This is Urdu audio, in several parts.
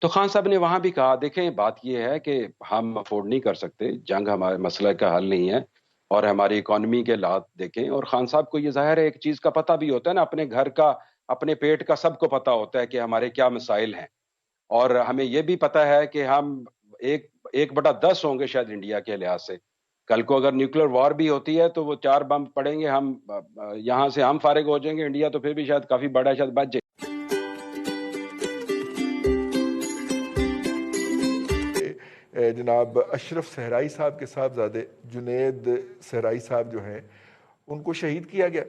تو خان صاحب نے وہاں بھی کہا دیکھیں بات یہ ہے کہ ہم افورڈ نہیں کر سکتے، جنگ ہمارے مسئلہ کا حل نہیں ہے، اور ہماری اکانومی کے حالات دیکھیں، اور خان صاحب کو یہ ظاہر ہے ایک چیز کا پتہ بھی ہوتا ہے نا، اپنے گھر کا اپنے پیٹ کا سب کو پتہ ہوتا ہے کہ ہمارے کیا مسائل ہیں، اور ہمیں یہ بھی پتہ ہے کہ ہم ایک 1/10 ہوں گے شاید انڈیا کے لحاظ سے، کل کو اگر نیوکلیر وار بھی ہوتی ہے تو وہ 4 بم پڑیں گے، ہم یہاں سے ہم فارغ ہو جائیں گے، انڈیا تو پھر بھی شاید کافی بڑا شاید بچ جائے۔ جناب اشرف صحرائی صاحب کے صاحبزادے جنید صحرائی صاحب جو ہیں ان کو شہید کیا گیا،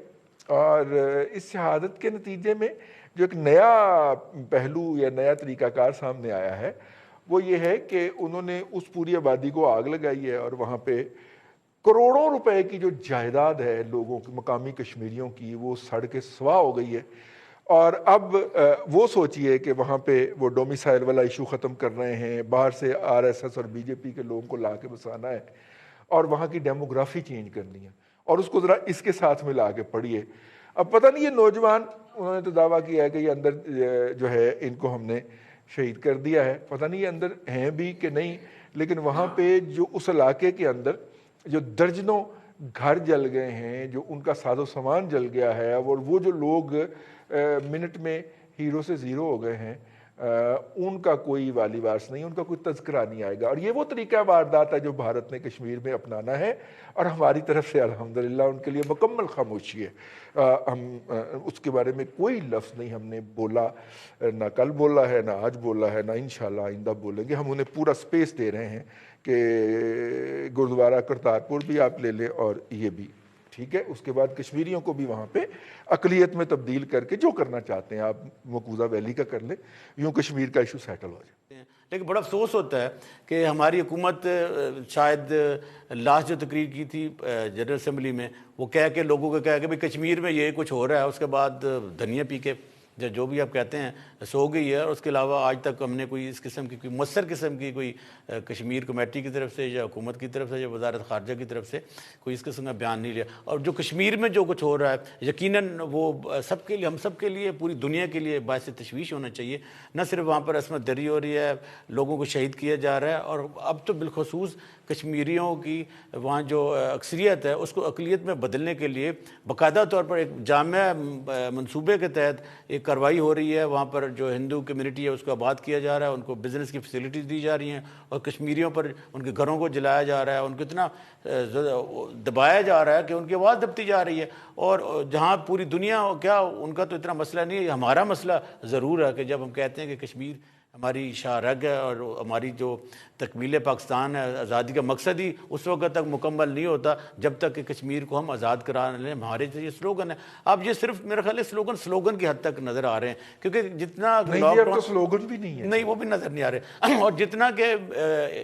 اور اس شہادت کے نتیجے میں جو ایک نیا پہلو یا نیا طریقہ کار سامنے آیا ہے وہ یہ ہے کہ انہوں نے اس پوری آبادی کو آگ لگائی ہے، اور وہاں پہ کروڑوں روپے کی جو جائیداد ہے لوگوں کی، مقامی کشمیریوں کی، وہ سڑ کے سوا ہو گئی ہے۔ اور اب وہ سوچئے کہ وہاں پہ وہ ڈومیسائل والا ایشو ختم کر رہے ہیں، باہر سے RSS اور BJP کے لوگوں کو لا کے بسانا ہے، اور وہاں کی ڈیموگرافی چینج کرنی ہے، اور اس کو ذرا اس کے ساتھ ملا کے پڑھیے۔ اب پتہ نہیں یہ نوجوان، انہوں نے تو دعویٰ کیا ہے کہ یہ اندر جو ہے ان کو ہم نے شہید کر دیا ہے، پتہ نہیں یہ اندر ہیں بھی کہ نہیں، لیکن وہاں پہ جو اس علاقے کے اندر جو درجنوں گھر جل گئے ہیں، جو ان کا ساز و سامان جل گیا ہے، اور وہ جو لوگ منٹ میں ہیرو سے زیرو ہو گئے ہیں، ان کا کوئی والی وارث نہیں، ان کا کوئی تذکرہ نہیں آئے گا۔ اور یہ وہ طریقہ واردات ہے جو بھارت نے کشمیر میں اپنانا ہے، اور ہماری طرف سے الحمدللہ ان کے لیے مکمل خاموشی ہے۔ ہم اس کے بارے میں کوئی لفظ نہیں ہم نے بولا، نہ کل بولا ہے، نہ آج بولا ہے، نہ انشاءاللہ آئندہ بولیں گے۔ ہم انہیں پورا سپیس دے رہے ہیں کہ گردوارہ کرتارپور بھی آپ لے لیں اور یہ بھی، ٹھیک ہے۔ اس کے بعد کشمیریوں کو بھی وہاں پہ اقلیت میں تبدیل کر کے جو کرنا چاہتے ہیں آپ مقبوضہ ویلی کا کر لیں، یوں کشمیر کا ایشو سیٹل ہو جائے۔ لیکن بڑا افسوس ہوتا ہے کہ ہماری حکومت شاید لاسٹ جو تقریر کی تھی جنرل اسمبلی میں، وہ کہہ کے لوگوں کو کہہ کہ بھئی کشمیر میں یہ کچھ ہو رہا ہے، اس کے بعد دھنیا پی کے جو بھی آپ کہتے ہیں سو گئی ہے، اور اس کے علاوہ آج تک ہم نے کوئی اس قسم کی کوئی مؤثر قسم کی کوئی کشمیر کمیٹی کی طرف سے یا حکومت کی طرف سے یا وزارت خارجہ کی طرف سے کوئی اس قسم کا بیان نہیں لیا۔ اور جو کشمیر میں جو کچھ ہو رہا ہے یقیناً وہ سب کے لیے، ہم سب کے لیے، پوری دنیا کے لیے باعث تشویش ہونا چاہیے۔ نہ صرف وہاں پر عصمت دری ہو رہی ہے، لوگوں کو شہید کیا جا رہا ہے، اور اب تو بالخصوص کشمیریوں کی وہاں جو اکثریت ہے اس کو اقلیت میں بدلنے کے لیے باقاعدہ طور پر ایک جامع منصوبے کے تحت ایک کارروائی ہو رہی ہے۔ وہاں پر جو ہندو کمیونٹی ہے اس کو آباد کیا جا رہا ہے، ان کو بزنس کی فیسلٹیز دی جا رہی ہیں، اور کشمیریوں پر ان کے گھروں کو جلایا جا رہا ہے، ان کو اتنا دبایا جا رہا ہے کہ ان کی آواز دبتی جا رہی ہے۔ اور جہاں پوری دنیا کیا ان کا تو اتنا مسئلہ نہیں ہے، ہمارا مسئلہ ضرور ہے کہ جب ہم کہتے ہیں کہ کشمیر ہماری شاہ رگ ہے اور ہماری جو تکمیل پاکستان ہے، آزادی کا مقصد ہی اس وقت تک مکمل نہیں ہوتا جب تک کہ کشمیر کو ہم آزاد کرا لیں۔ ہمارے یہ سلوگن ہے، اب یہ صرف میرا خیال ہے سلوگن کی حد تک نظر آ رہے ہیں، کیونکہ جتنا نہیں، اب تو سلوگن بھی نہیں ہے، نہیں وہ بھی نظر نہیں آ رہے، اور جتنا کہ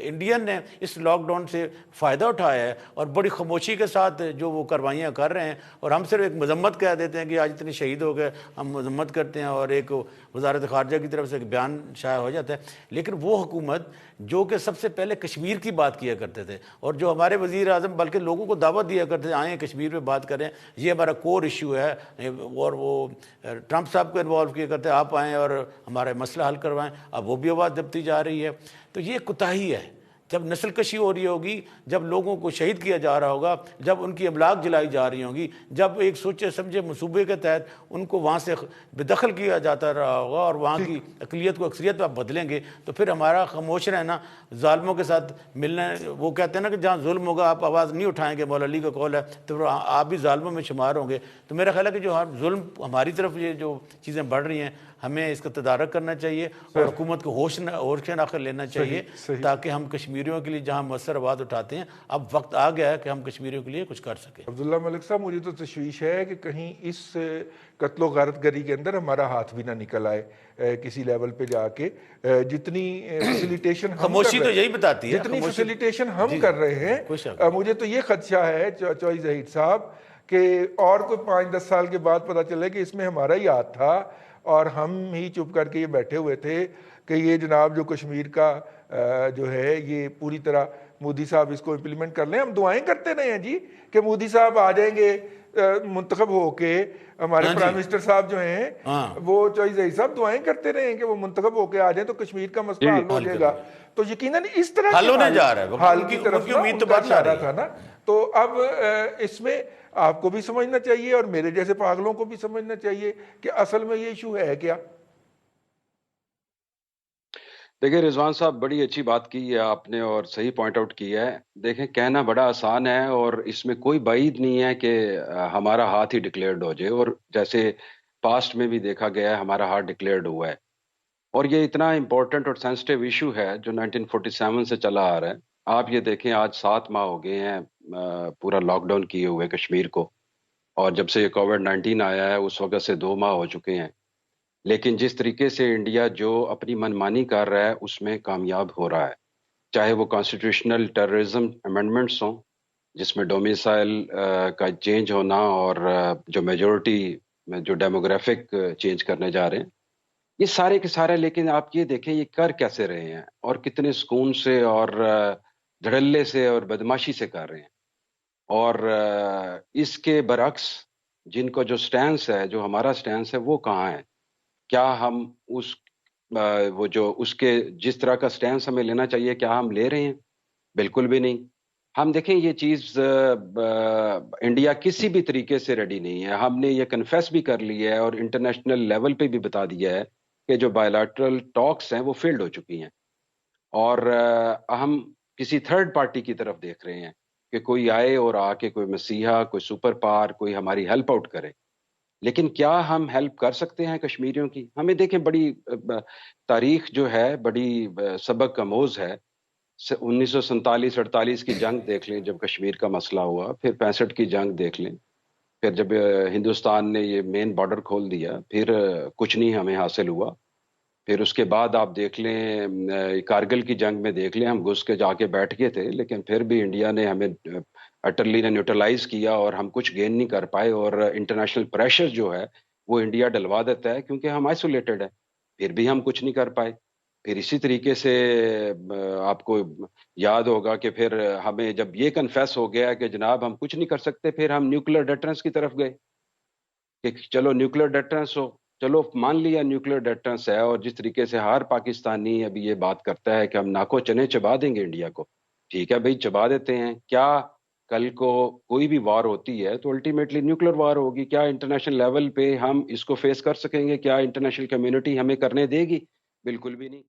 انڈین نے اس لاک ڈاؤن سے فائدہ اٹھایا ہے اور بڑی خاموشی کے ساتھ جو وہ کاروائیاں کر رہے ہیں، اور ہم صرف ایک مذمت کہہ دیتے ہیں کہ آج اتنے شہید ہو گئے، ہم مذمت کرتے ہیں اور ایک وزارت خارجہ کی طرف سے ایک بیان شائع ہو جاتا ہے، لیکن وہ حکومت جو کہ سب سے پہلے کشمیر کی بات کیا کرتے تھے، اور جو ہمارے وزیر اعظم بلکہ لوگوں کو دعوت دیا کرتے تھے آئیں کشمیر پہ بات کریں، یہ ہمارا کور ایشو ہے، اور وہ ٹرمپ صاحب کو انوالو کیا کرتے ہیں آپ آئیں اور ہمارا مسئلہ حل کروائیں، اب وہ بھی آواز دبتی جا رہی ہے۔ تو یہ کوتاہی ہے، جب نسل کشی ہو رہی ہوگی، جب لوگوں کو شہید کیا جا رہا ہوگا، جب ان کی املاک جلائی جا رہی ہوں گی، جب ایک سوچے سمجھے منصوبے کے تحت ان کو وہاں سے بے دخل کیا جاتا رہا ہوگا اور وہاں کی اقلیت کو اکثریت پہ آپ بدلیں گے، تو پھر ہمارا خاموش رہنا، ظالموں کے ساتھ ملنا، وہ کہتے ہیں نا کہ جہاں ظلم ہوگا آپ آواز نہیں اٹھائیں گے، مولا علی کا قول ہے، تو آپ بھی ظالموں میں شمار ہوں گے۔ تو میرا خیال ہے کہ جو ظلم ہماری طرف یہ جو چیزیں بڑھ رہی ہیں، ہمیں اس کا تدارک کرنا چاہیے اور حکومت کو ہوش ناخر لینا چاہیے، تاکہ ہم کشمیریوں کے لیے جہاں مؤثر آواز اٹھاتے ہیں، اب وقت آ گیا ہے کہ ہم کشمیریوں کے لیے کچھ کر سکیں۔ عبداللہ ملک صاحب، مجھے تو تشویش ہے کہ کہیں اس قتل و غارت گری کے اندر ہمارا ہاتھ بھی نہ نکل آئے کسی لیول پہ جا کے۔ جتنی فیسیلیٹیشن ہم خاموشی تو یہی بتاتی ہے، جتنی فیسیلیٹیشن ہم کر رہے ہیں، مجھے تو یہ خدشہ ہے چوہی زہید صاحب کہ اور کوئی 5-10 سال کے بعد پتہ چلے کہ اس میں ہمارا ہی ہاتھ تھا اور ہم ہی چپ کر کے یہ بیٹھے ہوئے تھے کہ یہ جناب جو کشمیر کا جو ہے یہ پوری طرح مودی صاحب اس کو امپلیمنٹ کر لیں۔ ہم دعائیں کرتے رہے ہیں جی کہ مودی صاحب آ جائیں گے، منتخب ہو کے ہمارے پرائم منسٹر صاحب جو ہیں وہ چوہی ظہیر صاحب دعائیں کرتے رہے ہیں کہ وہ منتخب ہو کے آ جائیں تو کشمیر کا مسئلہ حل ہو جائے گا. تو یقیناً اس طرح حل ہونے جا رہا ہے، حال کی طرف ان کی امید تو ان کا بدل آ رہی اشارہ ہے. تھا نا. تو اب اس میں آپ کو بھی سمجھنا چاہیے اور میرے جیسے پاگلوں کو بھی سمجھنا چاہیے کہ اصل میں یہ ایشو ہے کیا. دیکھیں رضوان صاحب، بڑی اچھی بات کی ہے آپ نے اور صحیح پوائنٹ آؤٹ کیا ہے. دیکھیں کہنا بڑا آسان ہے اور اس میں کوئی بعید نہیں ہے کہ ہمارا ہاتھ ہی ڈکلیئرڈ ہو جائے، اور جیسے پاسٹ میں بھی دیکھا گیا ہے ہمارا ہاتھ ڈکلیئرڈ ہوا ہے. اور یہ اتنا امپورٹنٹ اور سینسٹیو ایشو ہے جو 1947 سے چلا آ رہا ہے. آپ یہ دیکھیں آج 7 ماہ ہو گئے ہیں پورا لاک ڈاؤن کیے ہوئے کشمیر کو، اور جب سے یہ کووڈ-19 آیا ہے اس وقت سے 2 ماہ ہو چکے ہیں. لیکن جس طریقے سے انڈیا جو اپنی منمانی کر رہا ہے اس میں کامیاب ہو رہا ہے، چاہے وہ کانسٹیٹیوشنل ٹیررزم امینڈمنٹس ہوں جس میں ڈومیسائل کا چینج ہونا اور جو میجورٹی میں جو ڈیموگرافک چینج کرنے جا رہے ہیں، یہ سارے کے سارے. لیکن آپ یہ دیکھیں یہ کر کیسے رہے ہیں اور کتنے سکون سے اور دھڑلے سے اور بدماشی سے کر رہے ہیں. اور اس کے برعکس جن کو جو سٹینس ہے، جو ہمارا سٹینس ہے، وہ کہاں ہے؟ کیا ہم اس وہ جو اس کے جس طرح کا سٹینس ہمیں لینا چاہیے کیا ہم لے رہے ہیں؟ بالکل بھی نہیں. ہم دیکھیں یہ چیز انڈیا کسی بھی طریقے سے ریڈی نہیں ہے. ہم نے یہ کنفیس بھی کر لی ہے اور انٹرنیشنل لیول پہ بھی بتا دیا ہے کہ جو بائیلیٹرل ٹاکس ہیں وہ فیلڈ ہو چکی ہیں، اور ہم کسی تھرڈ پارٹی کی طرف دیکھ رہے ہیں کہ کوئی آئے اور آ کے کوئی مسیحا، کوئی سپر پاور، کوئی ہماری ہیلپ آؤٹ کرے. لیکن کیا ہم ہیلپ کر سکتے ہیں کشمیریوں کی؟ ہمیں دیکھیں بڑی تاریخ جو ہے بڑی سبق آموز ہے. 1947-48 کی جنگ دیکھ لیں جب کشمیر کا مسئلہ ہوا، پھر 65 کی جنگ دیکھ لیں، پھر جب ہندوستان نے یہ مین بارڈر کھول دیا پھر کچھ نہیں ہمیں حاصل ہوا. پھر اس کے بعد آپ دیکھ لیں کارگل کی جنگ میں دیکھ لیں، ہم گھس کے جا کے بیٹھ گئے تھے لیکن پھر بھی انڈیا نے ہمیں اٹرلی نے نیوٹرلائز کیا اور ہم کچھ گین نہیں کر پائے. اور انٹرنیشنل پریشر جو ہے وہ انڈیا ڈلوا دیتا ہے کیونکہ ہم آئسولیٹڈ ہے، پھر بھی ہم کچھ نہیں کر پائے. پھر اسی طریقے سے آپ کو یاد ہوگا کہ پھر ہمیں جب یہ کنفیس ہو گیا کہ جناب ہم کچھ نہیں کر سکتے، پھر ہم نیوکلیر ڈیٹرنس کی طرف گئے کہ چلو نیوکلیر ڈیٹرنس ہو. چلو مان لیا نیوکلیر ڈیٹرنس ہے، اور جس طریقے سے ہر پاکستانی ابھی یہ بات کرتا ہے کہ ہم ناکو چنے چبا دیں گے انڈیا کو، ٹھیک ہے بھائی چبا دیتے ہیں. کیا کل کو کوئی بھی وار ہوتی ہے تو الٹیمیٹلی نیوکلیر وار ہوگی؟ کیا انٹرنیشنل لیول پہ ہم اس کو فیس کر سکیں گے؟ کیا انٹرنیشنل کمیونٹی ہمیں کرنے دے گی؟ بالکل بھی نہیں.